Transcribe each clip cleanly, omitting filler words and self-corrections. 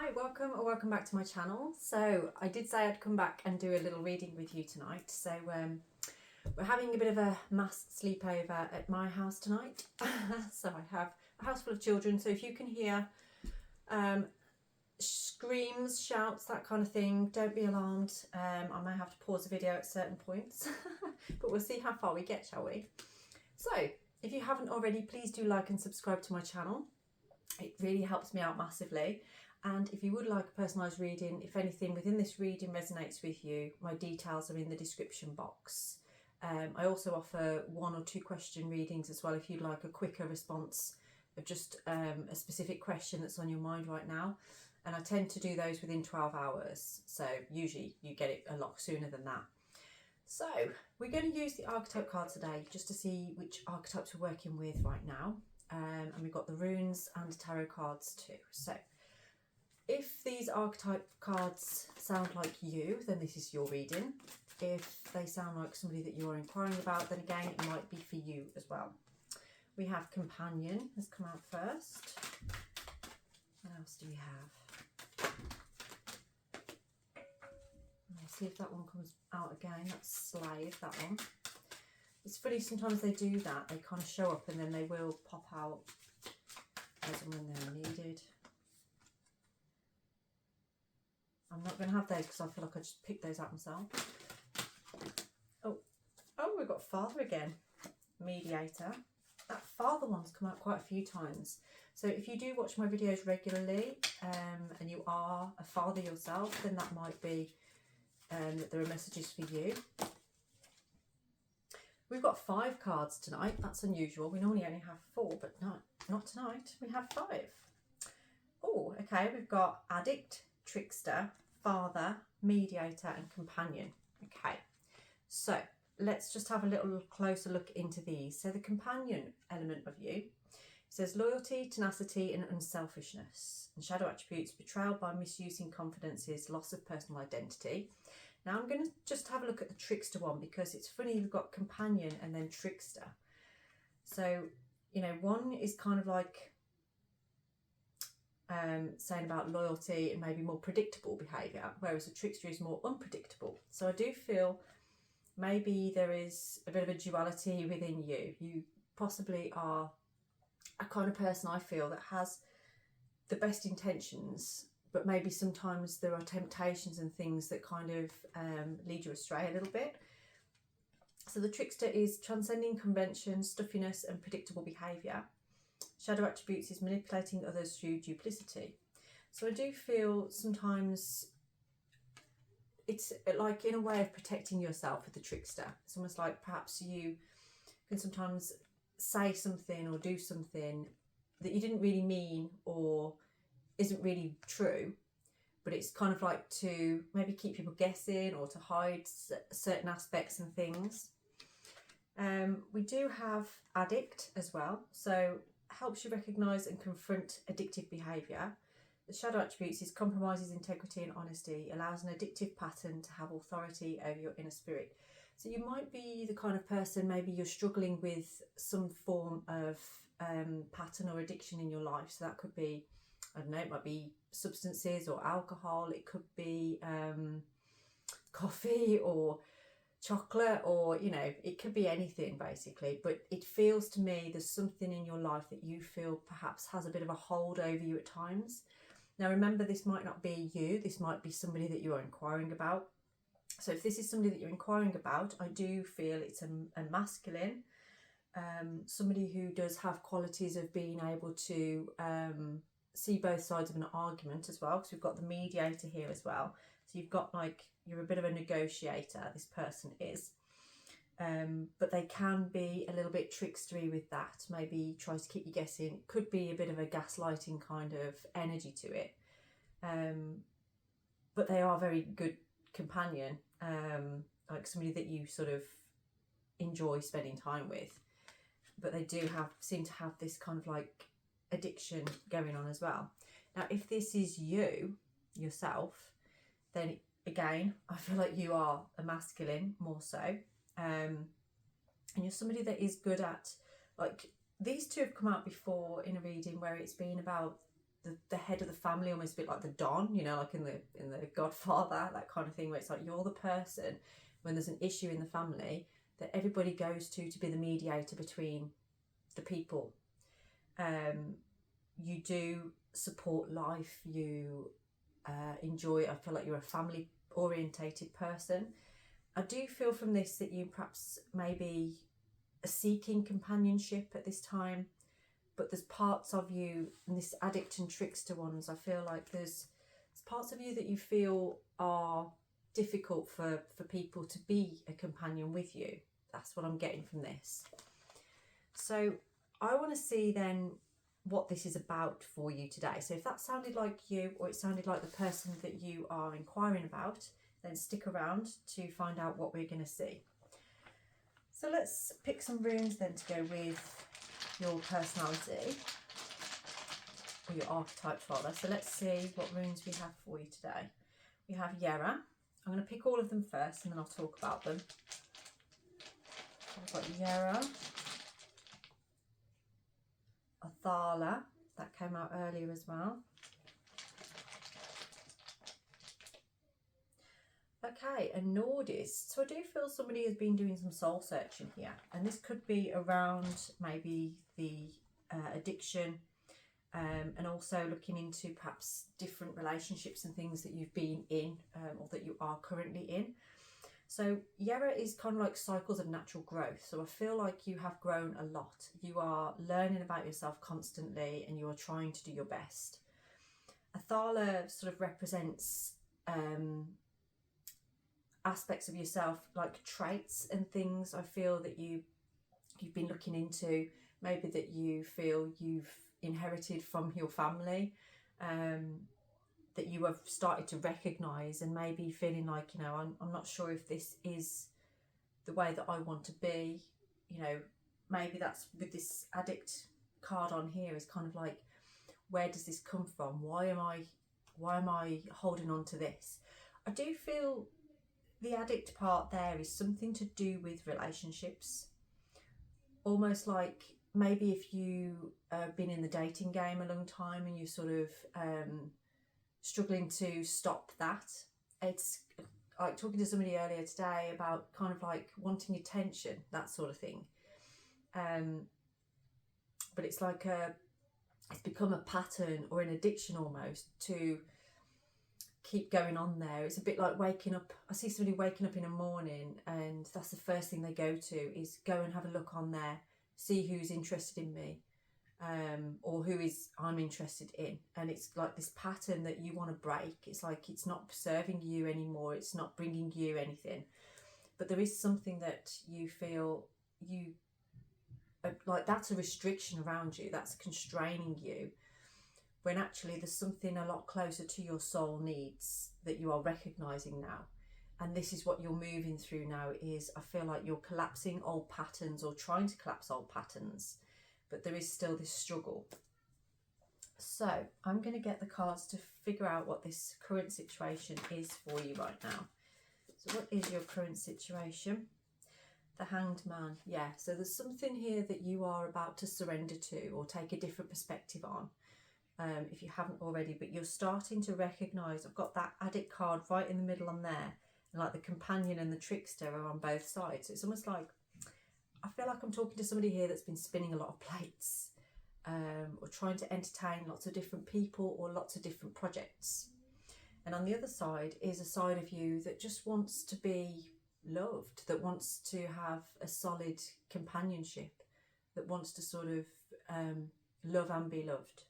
Hi, welcome or welcome back to my channel. So I did say I'd come back and do a little reading with you tonight. So we're having a bit of a mass sleepover at my house tonight. So I have a house full of children. So if you can hear screams, shouts, that kind of thing, don't be alarmed. I may have to pause the video at certain points, but we'll see how far we get, shall we? So if you haven't already, please do like and subscribe to my channel. It really helps me out massively. And if you would like a personalised reading, if anything within this reading resonates with you, my details are in the description box. I also offer 1 or 2 question readings as well if you'd like a quicker response of just a specific question that's on your mind right now. And I tend to do those within 12 hours. So usually you get it a lot sooner than that. So we're going to use the archetype card today just to see which archetypes we're working with right now. And we've got the runes and tarot cards too. So if these archetype cards sound like you, then this is your reading. If they sound like somebody that you're inquiring about, then again, it might be for you as well. We have Companion has come out first. What else do we have? Let's see if that one comes out again. That's Slave, that one. It's funny, sometimes they do that. They kind of show up and then they will pop out as and when they're needed. I'm not going to have those because I feel like I just picked those out myself. Oh, we've got Father again. Mediator. That Father one's come out quite a few times. So if you do watch my videos regularly and you are a father yourself, then that might be that there are messages for you. We've got 5 cards tonight. That's unusual. We normally only have 4, but not tonight. We have 5. Oh, okay. We've got Addict, Trickster, Father, Mediator and Companion. Okay, so let's just have a little closer look into these. So the companion element of you says loyalty, tenacity and unselfishness. And shadow attributes: betrayal by misusing confidences, loss of personal identity. Now I'm going to just have a look at the Trickster one because it's funny, you've got Companion and then Trickster. So, you know, one is kind of like saying about loyalty and maybe more predictable behaviour, whereas the Trickster is more unpredictable. So I do feel maybe there is a bit of a duality within you. You possibly are a kind of person, I feel, that has the best intentions, but maybe sometimes there are temptations and things that kind of lead you astray a little bit. So the Trickster is transcending convention, stuffiness and predictable behaviour. Shadow attributes is manipulating others through duplicity. So I do feel sometimes it's like in a way of protecting yourself with the Trickster. It's almost like perhaps you can sometimes say something or do something that you didn't really mean or isn't really true, but it's kind of like to maybe keep people guessing or to hide certain aspects and things. We do have Addict as well. So helps you recognise and confront addictive behaviour. The shadow attributes is compromises integrity and honesty, allows an addictive pattern to have authority over your inner spirit. So you might be the kind of person, maybe you're struggling with some form of pattern or addiction in your life. So that could be, I don't know, it might be substances or alcohol. It could be coffee or chocolate, or, you know, it could be anything basically. But it feels to me there's something in your life that you feel perhaps has a bit of a hold over you at times. Now remember, this might not be you, this might be somebody that you are inquiring about. So if this is somebody that you're inquiring about, I do feel it's a masculine, somebody who does have qualities of being able to see both sides of an argument as well, because we've got the mediator here as well. So you've got, like, you're a bit of a negotiator, this person is, but they can be a little bit trickstery with that, maybe tries to keep you guessing. It could be a bit of a gaslighting kind of energy to it, but they are very good companion, like somebody that you sort of enjoy spending time with, but they do seem to have this kind of like addiction going on as well. Now if this is you yourself, then again I feel like you are a masculine more so, and you're somebody that is good at, like, these two have come out before in a reading where it's been about the head of the family, almost a bit like the Don, you know, like in the Godfather, that kind of thing, where it's like you're the person when there's an issue in the family that everybody goes to be the mediator between the people. You do support life, you enjoy, I feel like you're a family orientated person. I do feel from this that you perhaps maybe are seeking companionship at this time, but there's parts of you, and this addict and trickster ones, I feel like there's parts of you that you feel are difficult for people to be a companion with you. That's what I'm getting from this. So I want to see then what this is about for you today. So if that sounded like you, or it sounded like the person that you are inquiring about, then stick around to find out what we're going to see. So let's pick some runes then to go with your personality, or your archetypes rather. So let's see what runes we have for you today. We have Yera. I'm going to pick all of them first and then I'll talk about them. I've got Yera, Athala, that came out earlier as well. Okay, and Nordis. So I do feel somebody has been doing some soul searching here, and this could be around maybe the addiction, and also looking into perhaps different relationships and things that you've been in, or that you are currently in. So Yera is kind of like cycles of natural growth. So I feel like you have grown a lot. You are learning about yourself constantly and you are trying to do your best. Athala sort of represents aspects of yourself, like traits and things I feel that you've been looking into, maybe that you feel you've inherited from your family, that you have started to recognise, and maybe feeling like, you know, I'm not sure if this is the way that I want to be. You know, maybe that's with this addict card on here, is kind of like, where does this come from? Why am I holding on to this? I do feel the addict part there is something to do with relationships, almost like maybe if you have been in the dating game a long time and you sort of struggling to stop that. It's like talking to somebody earlier today about kind of like wanting attention, that sort of thing, but it's like it's become a pattern or an addiction almost to keep going on there. It's a bit like waking up. I see somebody waking up in the morning and that's the first thing they go to is go and have a look on there, see who's interested in me, or who is I'm interested in. And it's like this pattern that you want to break. It's like it's not serving you anymore, it's not bringing you anything, but there is something that you feel you like, that's a restriction around you, that's constraining you, when actually there's something a lot closer to your soul needs that you are recognizing now. And this is what you're moving through now, is I feel like you're collapsing old patterns or trying to collapse old patterns, but there is still this struggle. So I'm going to get the cards to figure out what this current situation is for you right now. So what is your current situation? The Hanged Man. Yeah, so there's something here that you are about to surrender to or take a different perspective on. If you haven't already, but you're starting to recognise, I've got that addict card right in the middle on there, and like the companion and the trickster are on both sides. So it's almost like, I feel like I'm talking to somebody here that's been spinning a lot of plates, or trying to entertain lots of different people or lots of different projects. And on the other side is a side of you that just wants to be loved, that wants to have a solid companionship, that wants to sort of love and be loved.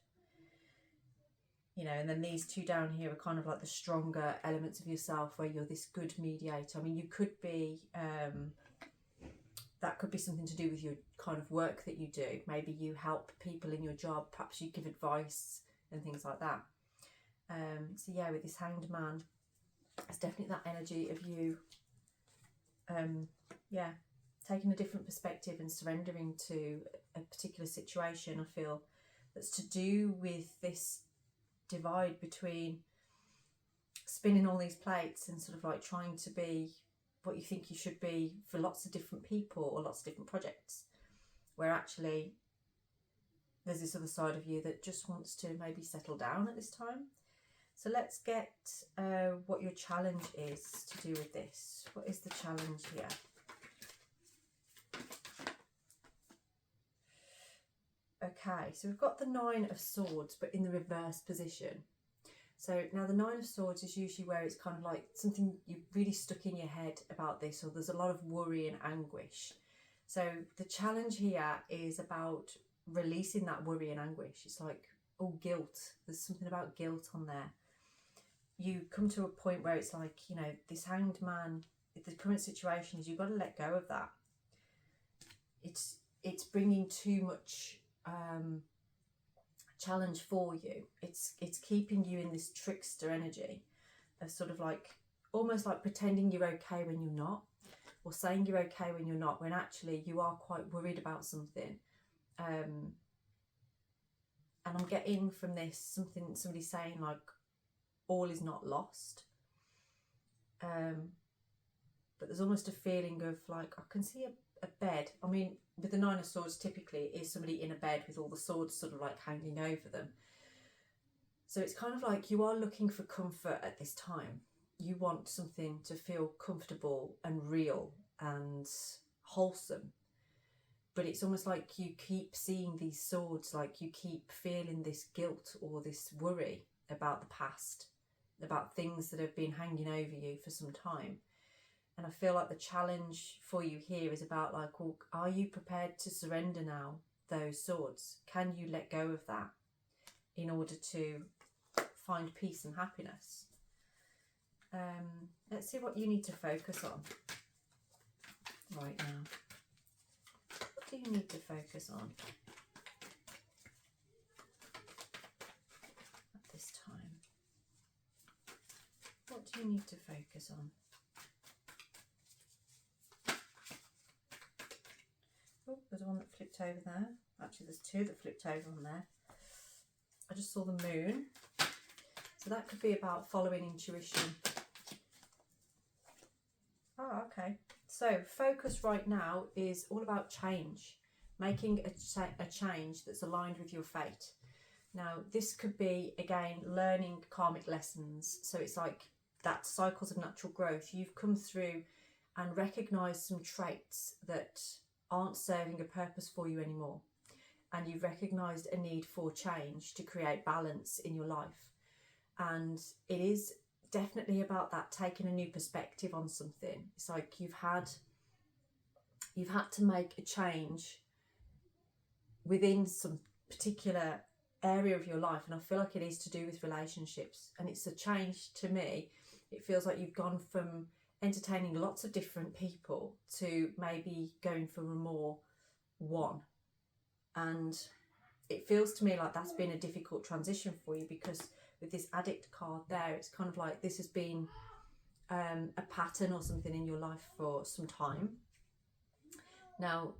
You know, and then these two down here are kind of like the stronger elements of yourself, where you're this good mediator. I mean, you could be, that could be something to do with your kind of work that you do. Maybe you help people in your job, perhaps you give advice and things like that. So yeah, with this Hanged Man, it's definitely that energy of you, yeah, taking a different perspective and surrendering to a particular situation, I feel, that's to do with this divide between spinning all these plates and sort of like trying to be what you think you should be for lots of different people or lots of different projects, where actually there's this other side of you that just wants to maybe settle down at this time. So let's get what your challenge is to do with this. What is the challenge here? Okay, so we've got the Nine of Swords, but in the reverse position. So now the Nine of Swords is usually where it's kind of like something you've really stuck in your head about this, or there's a lot of worry and anguish. So the challenge here is about releasing that worry and anguish. It's like, oh, guilt. There's something about guilt on there. You come to a point where it's like, you know, this Hanged Man, the current situation is you've got to let go of that. It's bringing too much challenge for you. It's keeping you in this trickster energy of sort of like almost like pretending you're okay when you're not, or saying you're okay when you're not, when actually you are quite worried about something. And I'm getting from this somebody saying like all is not lost, but there's almost a feeling of like, I can see a bed. I mean, with the Nine of Swords, typically is somebody in a bed with all the swords sort of like hanging over them. So it's kind of like you are looking for comfort at this time. You want something to feel comfortable and real and wholesome. But it's almost like you keep seeing these swords, like you keep feeling this guilt or this worry about the past, about things that have been hanging over you for some time. And I feel like the challenge for you here is about like, well, are you prepared to surrender now those swords? Can you let go of that in order to find peace and happiness? Let's see what you need to focus on right now. What do you need to focus on at this time? What do you need to focus on? Oh, there's one that flipped over there. Actually, there's two that flipped over on there. I just saw the moon. So that could be about following intuition. Oh, okay. So focus right now is all about change. Making a change that's aligned with your fate. Now, this could be, again, learning karmic lessons. So it's like that cycles of natural growth. You've come through and recognised some traits that aren't serving a purpose for you anymore, and you've recognised a need for change to create balance in your life. And it is definitely about that, taking a new perspective on something. It's like you've had to make a change within some particular area of your life, and I feel like it is to do with relationships. And it's a change to me. It feels like you've gone from entertaining lots of different people to maybe going for a more one. And it feels to me like that's been a difficult transition for you, because with this addict card there, it's kind of like this has been a pattern or something in your life for some time. Now,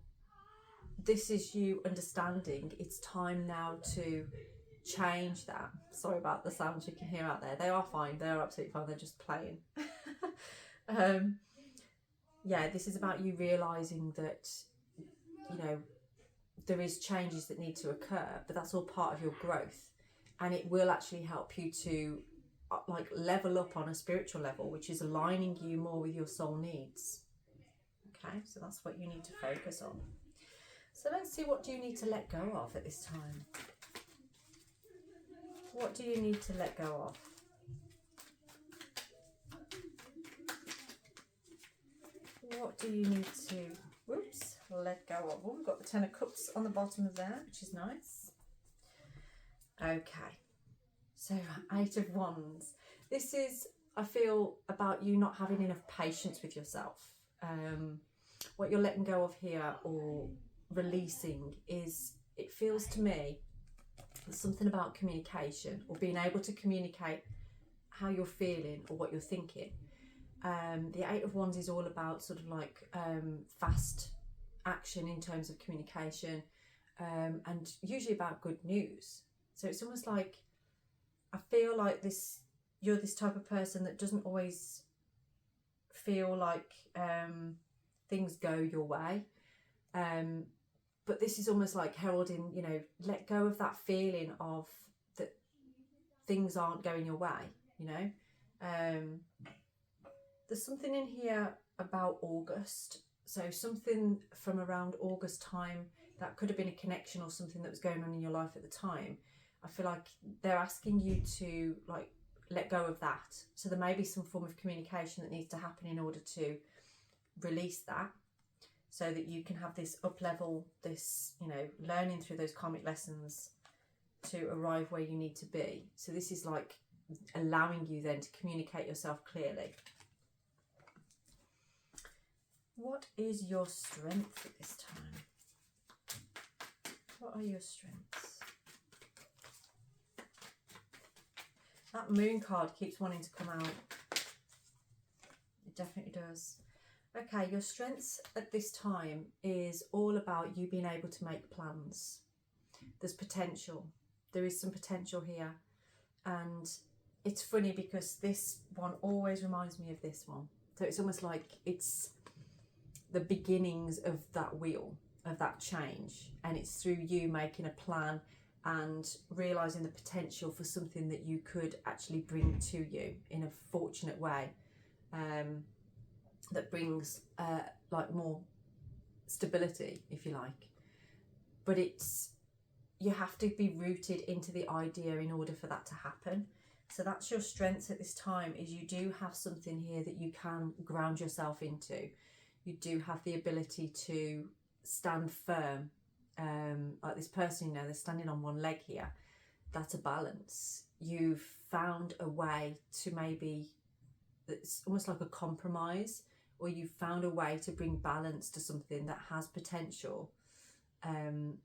this is you understanding it's time now to change that. Sorry about the sounds you can hear out there. They are fine. They are absolutely fine. They're just playing. Yeah, this is about you realising that, you know, there is changes that need to occur, but that's all part of your growth, and it will actually help you to like level up on a spiritual level, which is aligning you more with your soul needs. Okay, so that's what you need to focus on. So let's see, what do you need to let go of at this time? What do you need to let go of? What do you need to, let go of? Oh, we've got the Ten of Cups on the bottom of there, which is nice. Okay, so Eight of Wands. This is, I feel, about you not having enough patience with yourself. What you're letting go of here or releasing is, it feels to me, something about communication, or being able to communicate how you're feeling or what you're thinking. The Eight of Wands is all about sort of like fast action in terms of communication, and usually about good news. So it's almost like, I feel like you're this type of person that doesn't always feel like things go your way, but this is almost like heralding, you know, let go of that feeling of that things aren't going your way, you know. There's something in here about August. So something from around August time, that could have been a connection or something that was going on in your life at the time. I feel like they're asking you to like let go of that. So there may be some form of communication that needs to happen in order to release that, so that you can have this up level, this, you know, learning through those karmic lessons to arrive where you need to be. So this is like allowing you then to communicate yourself clearly. What is your strength at this time? What are your strengths? That moon card keeps wanting to come out. It definitely does. Okay, your strengths at this time is all about you being able to make plans. There's potential. There is some potential here. And it's funny because this one always reminds me of this one. So it's almost like it's the beginnings of that wheel, of that change. And it's through you making a plan and realising the potential for something that you could actually bring to you in a fortunate way. That brings like more stability, if you like. But it's, you have to be rooted into the idea in order for that to happen. So that's your strengths at this time, is you do have something here that you can ground yourself into. You do have the ability to stand firm. Like this person, you know, they're standing on one leg here. That's a balance. You've found a way to maybe, it's almost like a compromise, or you've found a way to bring balance to something that has potential. And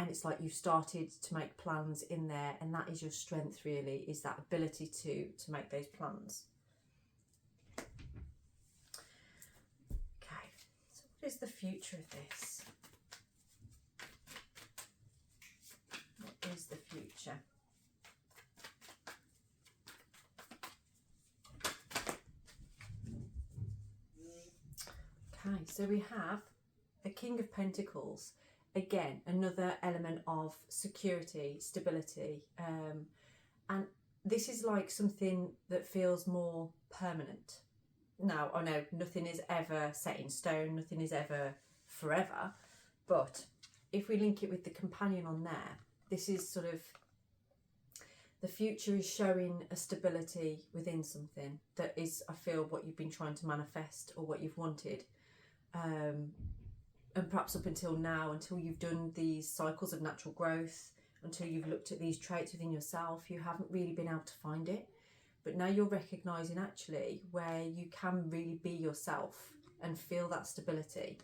it's like you've started to make plans in there, and that is your strength really, is that ability to make those plans. Okay, so what is the future of this? What is the future? Okay, so we have the King of Pentacles. Again, another element of security, stability. And this is like something that feels more permanent. Now, I know nothing is ever set in stone, nothing is ever forever. But if we link it with the Companion on there, this is sort of, the future is showing a stability within something that is, I feel, what you've been trying to manifest or what you've wanted. And perhaps up until now, until you've done these cycles of natural growth, until you've looked at these traits within yourself, you haven't really been able to find it. But now you're recognising actually where you can really be yourself and feel that stability.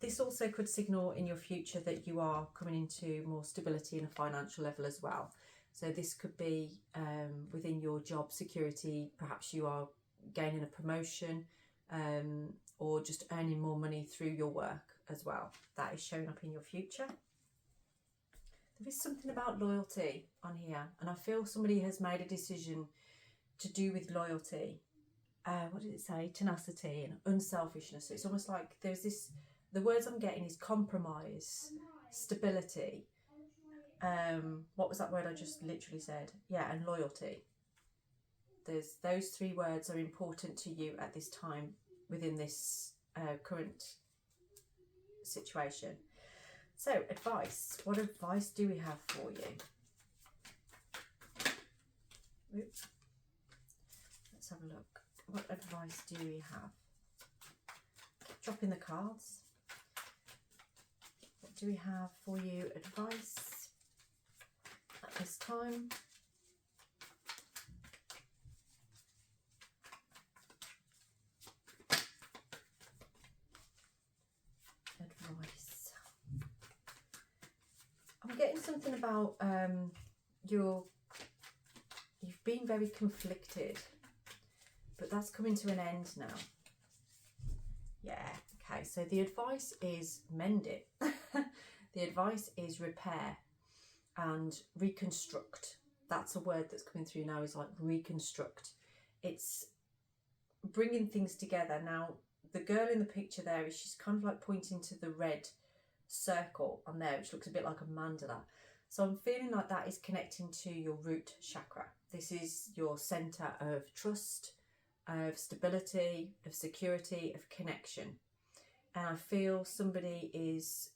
This also could signal in your future that you are coming into more stability in a financial level as well. So this could be within your job security. Perhaps you are gaining a promotion, or just earning more money through your work as well. That is showing up in your future. There is something about loyalty on here, and I feel somebody has made a decision to do with loyalty. What did it say? Tenacity and unselfishness. So it's almost like there's this, the words I'm getting is compromise, stability. What was that word I just literally said? Yeah, and loyalty. There's those three words are important to you at this time within this current situation. So advice, what advice do we have for you? Oops. Let's have a look. What advice do we have? Keep dropping the cards. What do we have for you? Advice at this time. I'm getting something about you've been very conflicted, but that's coming to an end now. Yeah, okay, so the advice is mend it. The advice is repair and reconstruct. That's a word that's coming through now, is like reconstruct. It's bringing things together. Now, the girl in the picture there is, she's kind of like pointing to the red circle on there, which looks a bit like a mandala. So I'm feeling like that is connecting to your root chakra. This is your center of trust, of stability, of security, of connection. And I feel somebody is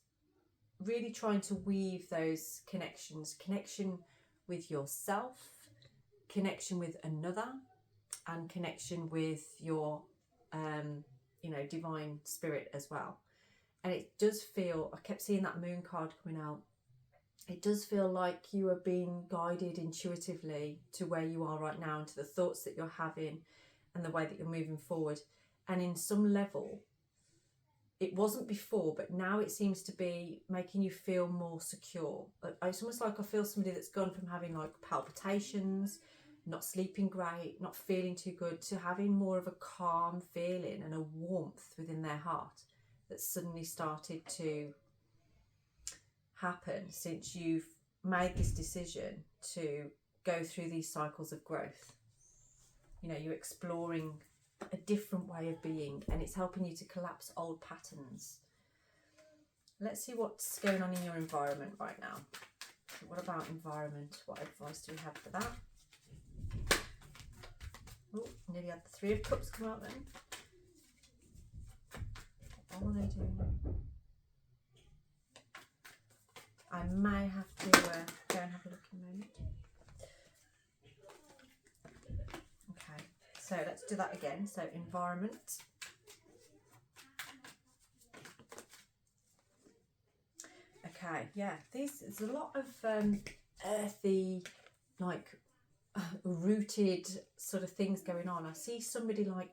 really trying to weave those connections, connection with yourself, connection with another, and connection with your divine spirit as well. And it does feel, I kept seeing that moon card coming out, it does feel like you are being guided intuitively to where you are right now, and to the thoughts that you're having and the way that you're moving forward. And in some level, it wasn't before, but now it seems to be making you feel more secure. It's almost like I feel somebody that's gone from having like palpitations, not sleeping great, not feeling too good, to having more of a calm feeling and a warmth within their heart that's suddenly started to happen since you've made this decision to go through these cycles of growth. You know, you're exploring a different way of being, and it's helping you to collapse old patterns. Let's see what's going on in your environment right now. What about environment? What advice do we have for that? Oh, nearly had the 3 of Cups come out then. What are they doing? I may have to go and have a look in a moment. Okay, so let's do that again. So environment. Okay, yeah, there's a lot of earthy, like rooted sort of things going on. I see somebody like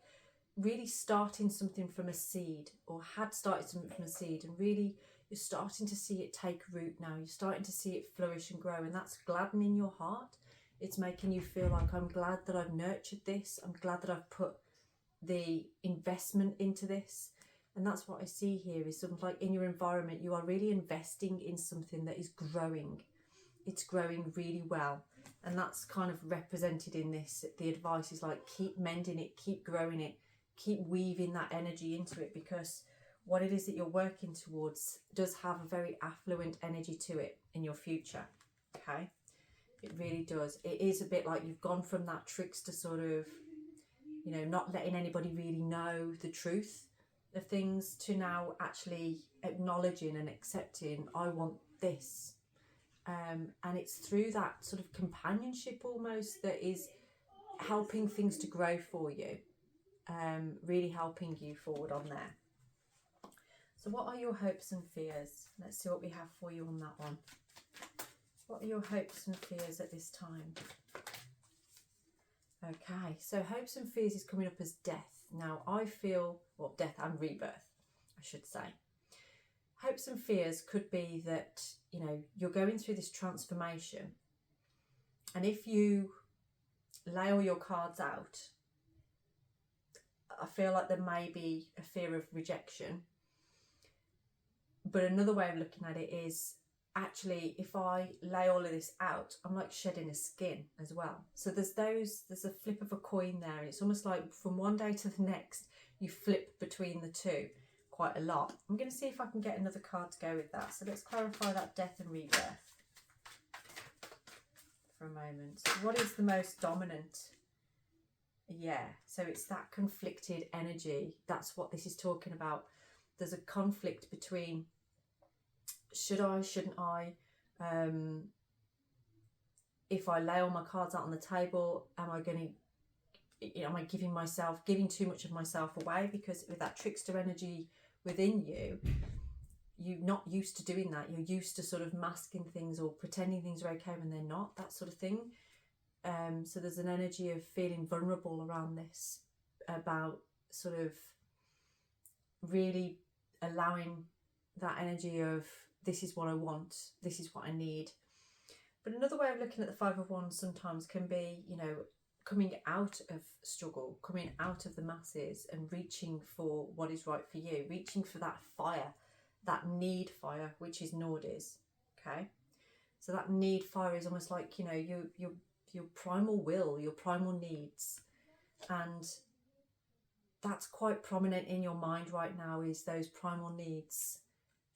really starting something from a seed, or had started something from a seed, and really you're starting to see it take root now. You're starting to see it flourish and grow, and that's gladdening your heart. It's making you feel like, I'm glad that I've nurtured this. I'm glad that I've put the investment into this. And that's what I see here, is something like in your environment, you are really investing in something that is growing. It's growing really well. And that's kind of represented in this. The advice is like, keep mending it, keep growing it, keep weaving that energy into it, because what it is that you're working towards does have a very affluent energy to it in your future. Okay, it really does. It is a bit like you've gone from that trickster sort of, you know, not letting anybody really know the truth of things, to now actually acknowledging and accepting, I want this. And it's through that sort of companionship almost that is helping things to grow for you, really helping you forward on there. So what are your hopes and fears? Let's see what we have for you on that one. What are your hopes and fears at this time? Okay, so hopes and fears is coming up as death. Now I feel, well, death and rebirth, I should say. Hopes and fears could be that, you know, you're going through this transformation, and if you lay all your cards out, I feel like there may be a fear of rejection. But another way of looking at it is, actually, if I lay all of this out, I'm like shedding a skin as well. So there's a flip of a coin there, and it's almost like from one day to the next, you flip between the two quite a lot. I'm going to see if I can get another card to go with that. So let's clarify that death and rebirth for a moment. So what is the most dominant? Yeah, so it's that conflicted energy. That's what this is talking about. There's a conflict between, should I, shouldn't I? If I lay all my cards out on the table, am I giving too much of myself away? Because with that trickster energy within you, you're not used to doing that. You're used to sort of masking things or pretending things are okay when they're not, that sort of thing. So there's an energy of feeling vulnerable around this, about sort of really allowing that energy of, this is what I want, this is what I need. But another way of looking at the 5 of Wands sometimes can be, you know, coming out of struggle, coming out of the masses and reaching for what is right for you, reaching for that fire, that need fire, which is Nordies. Okay, so that need fire is almost like, you know, your primal will, your primal needs. And that's quite prominent in your mind right now, is those primal needs.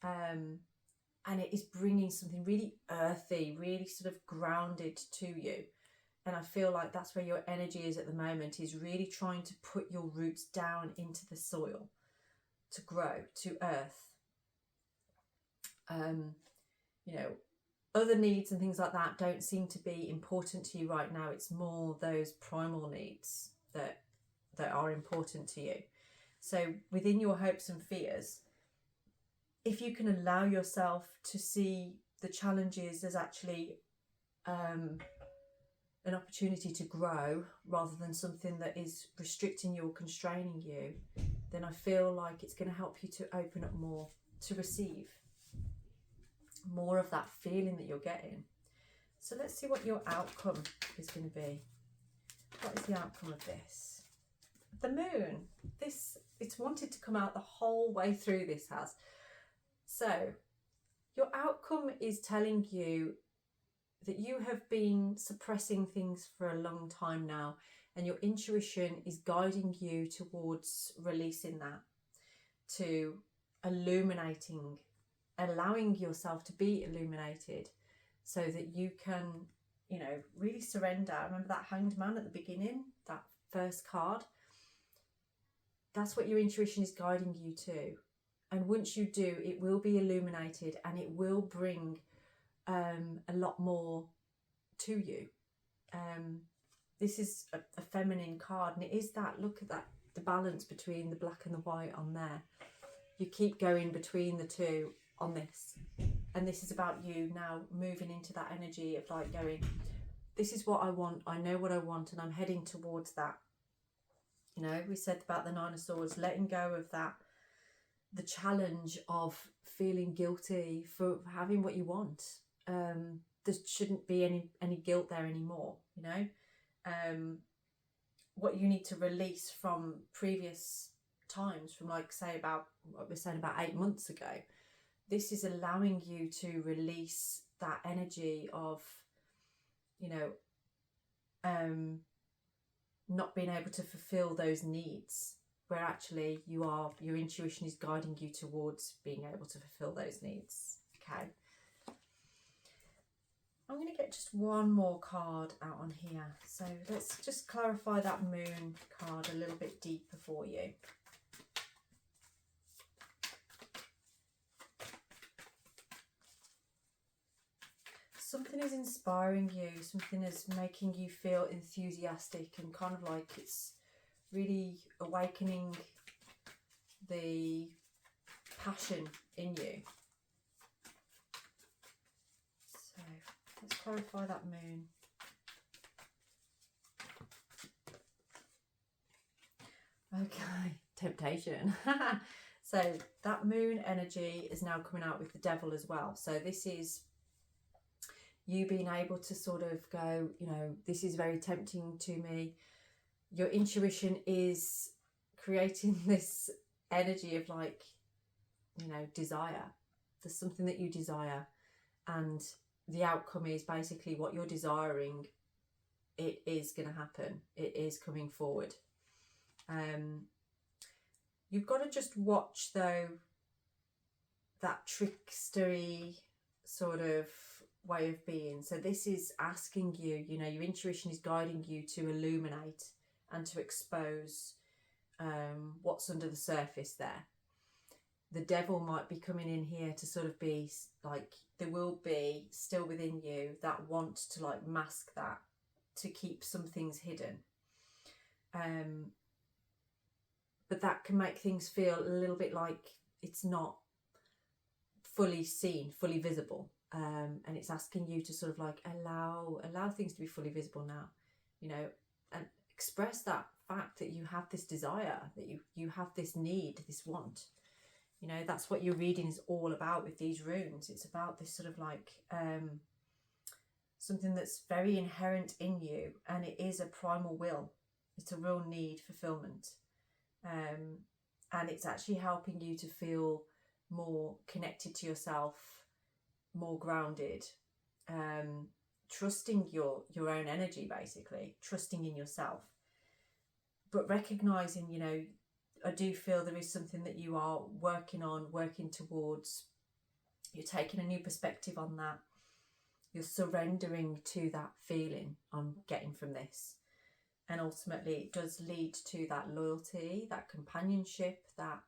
And it is bringing something really earthy, really sort of grounded to you. And I feel like that's where your energy is at the moment, is really trying to put your roots down into the soil, to grow, to earth. You know, other needs and things like that don't seem to be important to you right now. It's more those primal needs that are important to you. So within your hopes and fears, if you can allow yourself to see the challenges as actually an opportunity to grow rather than something that is restricting you or constraining you, then I feel like it's going to help you to open up more, to receive more of that feeling that you're getting. So let's see what your outcome is going to be. What is the outcome of this? The moon. It's wanted to come out the whole way through, this has. So your outcome is telling you that you have been suppressing things for a long time now, and your intuition is guiding you towards releasing that, to illuminating, allowing yourself to be illuminated, so that you can, you know, really surrender. Remember that Hanged Man at the beginning, that first card? That's what your intuition is guiding you to. And once you do, it will be illuminated, and it will bring a lot more to you. This is a feminine card, and it is that, look at that, the balance between the black and the white on there. You keep going between the two on this, and this is about you now moving into that energy of like going, this is what I want, I know what I want, and I'm heading towards that. You know, we said about the Nine of Swords, letting go of that, the challenge of feeling guilty for having what you want. There shouldn't be any guilt there anymore, you know. What you need to release from previous times, from like, say, about what we're saying about 8 months ago, this is allowing you to release that energy of, you know, not being able to fulfill those needs, where actually your intuition is guiding you towards being able to fulfill those needs. Okay, I'm going to get just one more card out on here. So let's just clarify that moon card a little bit deeper for you. Something is inspiring you, something is making you feel enthusiastic, and kind of like it's really awakening the passion in you. So let's clarify that moon. Okay, temptation. So that moon energy is now coming out with the devil as well. So this is you being able to sort of go, you know, this is very tempting to me. Your intuition is creating this energy of like, you know, desire. There's something that you desire, and the outcome is basically what you're desiring. It is going to happen. It is coming forward. You've got to just watch though that trickstery sort of way of being. So this is asking you, you know, your intuition is guiding you to illuminate and to expose what's under the surface there. The devil might be coming in here to sort of be like, there will be still within you that want to like mask that, to keep some things hidden. But that can make things feel a little bit like it's not fully seen, fully visible. And it's asking you to sort of like allow things to be fully visible now, you know, and express that fact that you have this desire, that you have this need, this want. You know, that's what your reading is all about with these runes. It's about this sort of like something that's very inherent in you, and it is a primal will. It's a real need fulfillment, and it's actually helping you to feel more connected to yourself, more grounded, trusting your own energy, basically trusting in yourself, but recognizing, you know, I do feel there is something that you are working on, working towards. You're taking a new perspective on that. You're surrendering to that feeling I'm getting from this. And ultimately it does lead to that loyalty, that companionship, that,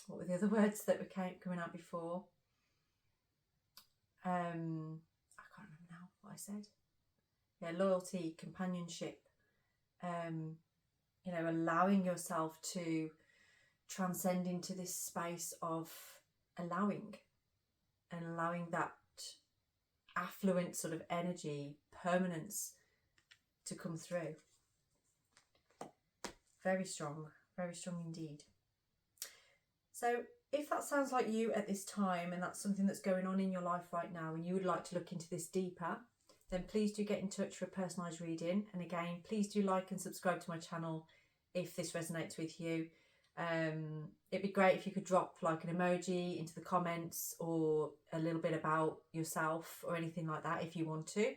what were the other words that were coming out before? I can't remember now what I said. Yeah, loyalty, companionship, you know, allowing yourself to transcend into this space of allowing, and allowing that affluent sort of energy, permanence to come through. Very strong indeed. So if that sounds like you at this time, and that's something that's going on in your life right now, and you would like to look into this deeper, then please do get in touch for a personalised reading. And again, please do like and subscribe to my channel if this resonates with you. It'd be great if you could drop like an emoji into the comments, or a little bit about yourself or anything like that if you want to.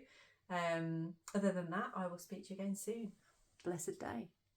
Other than that, I will speak to you again soon. Blessed day.